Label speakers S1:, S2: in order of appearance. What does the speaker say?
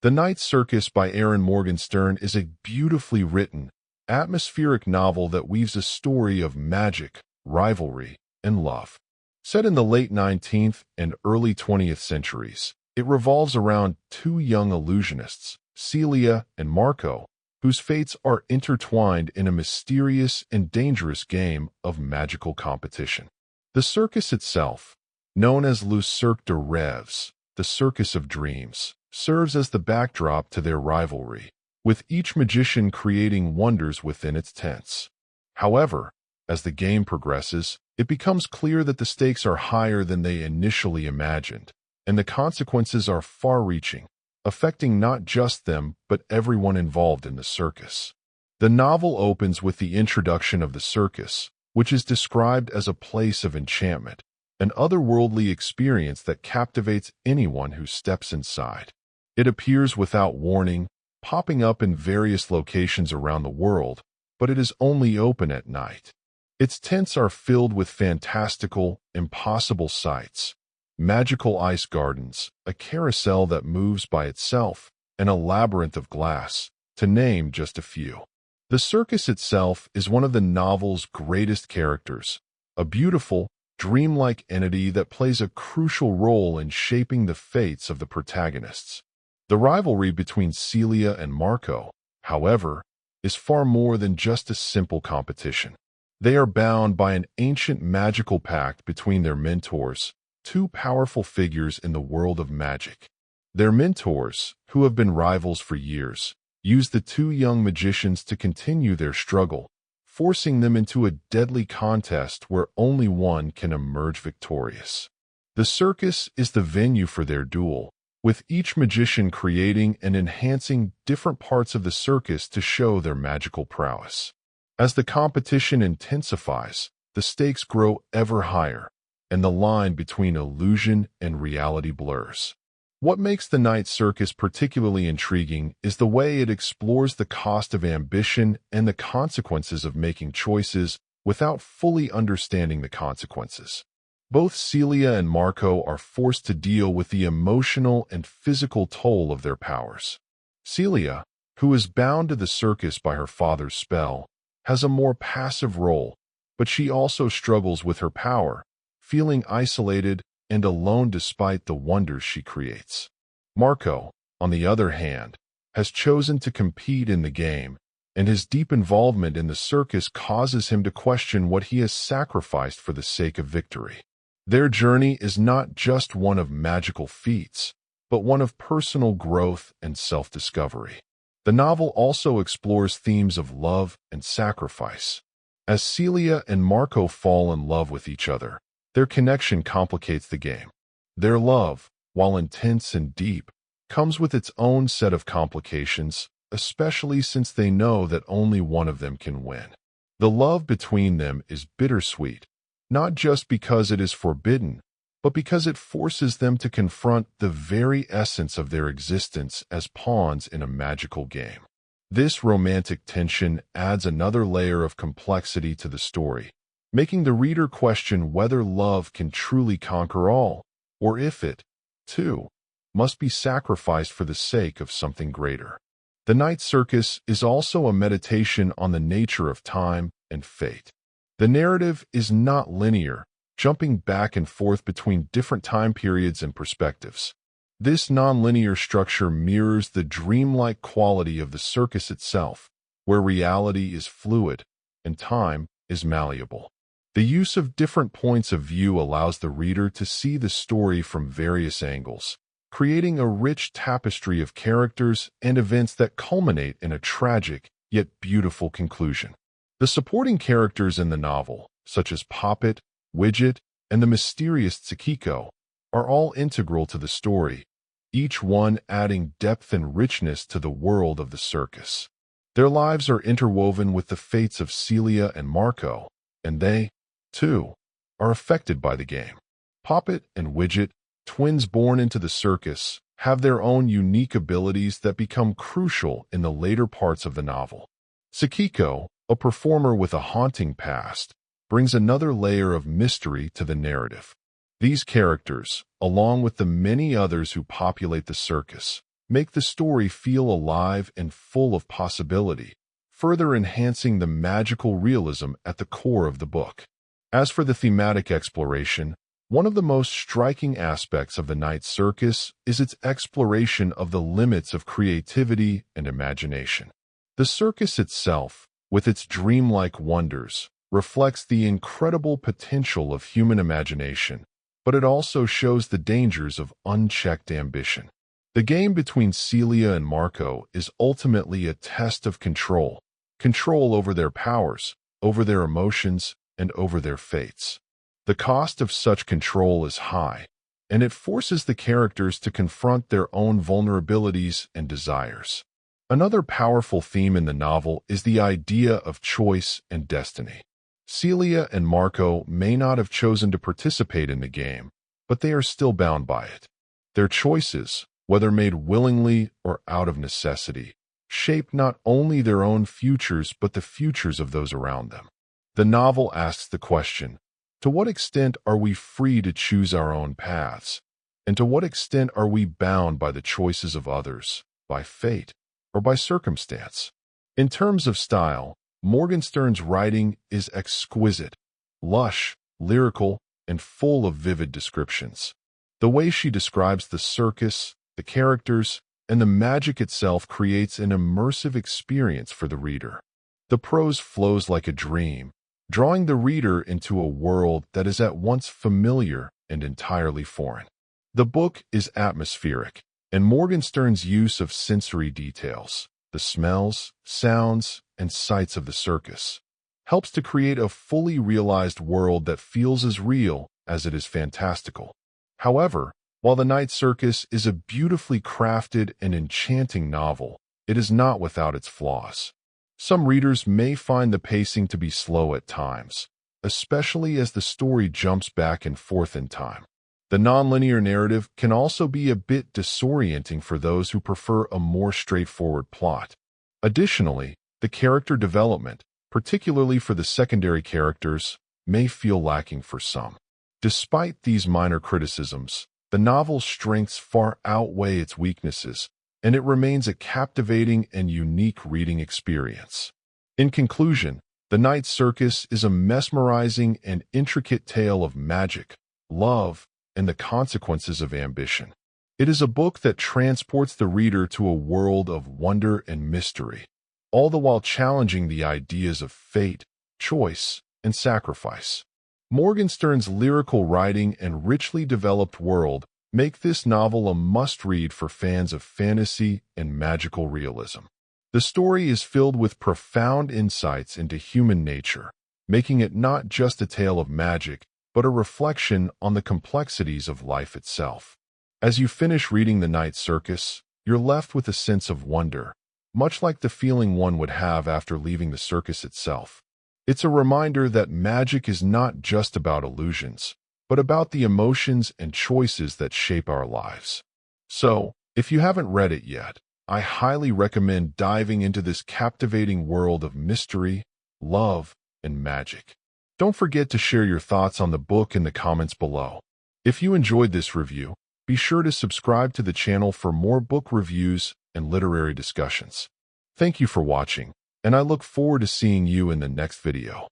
S1: The Night Circus by Erin Morgenstern is a beautifully written, atmospheric novel that weaves a story of magic, rivalry, and love. Set in the late 19th and early 20th centuries, it revolves around two young illusionists, Celia and Marco, whose fates are intertwined in a mysterious and dangerous game of magical competition. The circus itself, known as Le Cirque de Rêves, the Circus of Dreams, serves as the backdrop to their rivalry, with each magician creating wonders within its tents. However, as the game progresses, it becomes clear that the stakes are higher than they initially imagined, and the consequences are far-reaching, affecting not just them but everyone involved in the circus. The novel opens with the introduction of the circus, which is described as a place of enchantment, an otherworldly experience that captivates anyone who steps inside. It appears without warning, popping up in various locations around the world, but it is only open at night. Its tents are filled with fantastical, impossible sights, magical ice gardens, a carousel that moves by itself, and a labyrinth of glass, to name just a few. The circus itself is one of the novel's greatest characters, a beautiful, dreamlike entity that plays a crucial role in shaping the fates of the protagonists. The rivalry between Celia and Marco, however, is far more than just a simple competition. They are bound by an ancient magical pact between their mentors, two powerful figures in the world of magic. Their mentors, who have been rivals for years, use the two young magicians to continue their struggle, forcing them into a deadly contest where only one can emerge victorious. The circus is the venue for their duel, with each magician creating and enhancing different parts of the circus to show their magical prowess. As the competition intensifies, the stakes grow ever higher, and the line between illusion and reality blurs. What makes the Night Circus particularly intriguing is the way it explores the cost of ambition and the consequences of making choices without fully understanding the consequences. Both Celia and Marco are forced to deal with the emotional and physical toll of their powers. Celia, who is bound to the circus by her father's spell, has a more passive role, but she also struggles with her power, feeling isolated and alone despite the wonders she creates. Marco, on the other hand, has chosen to compete in the game, and his deep involvement in the circus causes him to question what he has sacrificed for the sake of victory. Their journey is not just one of magical feats, but one of personal growth and self-discovery. The novel also explores themes of love and sacrifice. As Celia and Marco fall in love with each other, their connection complicates the game. Their love, while intense and deep, comes with its own set of complications, especially since they know that only one of them can win. The love between them is bittersweet, not just because it is forbidden, but because it forces them to confront the very essence of their existence as pawns in a magical game. This romantic tension adds another layer of complexity to the story, making the reader question whether love can truly conquer all, or if it, too, must be sacrificed for the sake of something greater. The Night Circus is also a meditation on the nature of time and fate. The narrative is not linear, jumping back and forth between different time periods and perspectives. This nonlinear structure mirrors the dreamlike quality of the circus itself, where reality is fluid and time is malleable. The use of different points of view allows the reader to see the story from various angles, creating a rich tapestry of characters and events that culminate in a tragic yet beautiful conclusion. The supporting characters in the novel, such as Poppet, Widget, and the mysterious Tsukiko, are all integral to the story, each one adding depth and richness to the world of the circus. Their lives are interwoven with the fates of Celia and Marco, and they, too, are affected by the game. Poppet and Widget, twins born into the circus, have their own unique abilities that become crucial in the later parts of the novel. Tsukiko, a performer with a haunting past, brings another layer of mystery to the narrative. These characters, along with the many others who populate the circus, make the story feel alive and full of possibility, further enhancing the magical realism at the core of the book. As for the thematic exploration, one of the most striking aspects of the Night Circus is its exploration of the limits of creativity and imagination. The circus itself, with its dreamlike wonders, reflects the incredible potential of human imagination, but it also shows the dangers of unchecked ambition. The game between Celia and Marco is ultimately a test of control over their powers, over their emotions, and over their fates. The cost of such control is high, and it forces the characters to confront their own vulnerabilities and desires. Another powerful theme in the novel is the idea of choice and destiny. Celia and Marco may not have chosen to participate in the game, but they are still bound by it. Their choices, whether made willingly or out of necessity, shape not only their own futures but the futures of those around them. The novel asks the question, to what extent are we free to choose our own paths? And to what extent are we bound by the choices of others, by fate, or by circumstance? In terms of style, Morgenstern's writing is exquisite, lush, lyrical, and full of vivid descriptions. The way she describes the circus, the characters, and the magic itself creates an immersive experience for the reader. The prose flows like a dream, drawing the reader into a world that is at once familiar and entirely foreign. The book is atmospheric, and Morgenstern's use of sensory details, the smells, sounds, and sights of the circus, helps to create a fully realized world that feels as real as it is fantastical. However, while The Night Circus is a beautifully crafted and enchanting novel, it is not without its flaws. Some readers may find the pacing to be slow at times, especially as the story jumps back and forth in time. The nonlinear narrative can also be a bit disorienting for those who prefer a more straightforward plot. Additionally, the character development, particularly for the secondary characters, may feel lacking for some. Despite these minor criticisms, the novel's strengths far outweigh its weaknesses, and it remains a captivating and unique reading experience. In conclusion, The Night Circus is a mesmerizing and intricate tale of magic, love, and the consequences of ambition. It is a book that transports the reader to a world of wonder and mystery, all the while challenging the ideas of fate, choice, and sacrifice. Morgenstern's lyrical writing and richly developed world make this novel a must-read for fans of fantasy and magical realism. The story is filled with profound insights into human nature, making it not just a tale of magic, but a reflection on the complexities of life itself. As you finish reading The Night Circus, you're left with a sense of wonder, much like the feeling one would have after leaving the circus itself. It's a reminder that magic is not just about illusions, but about the emotions and choices that shape our lives. So, if you haven't read it yet, I highly recommend diving into this captivating world of mystery, love, and magic. Don't forget to share your thoughts on the book in the comments below. If you enjoyed this review, be sure to subscribe to the channel for more book reviews and literary discussions. Thank you for watching, and I look forward to seeing you in the next video.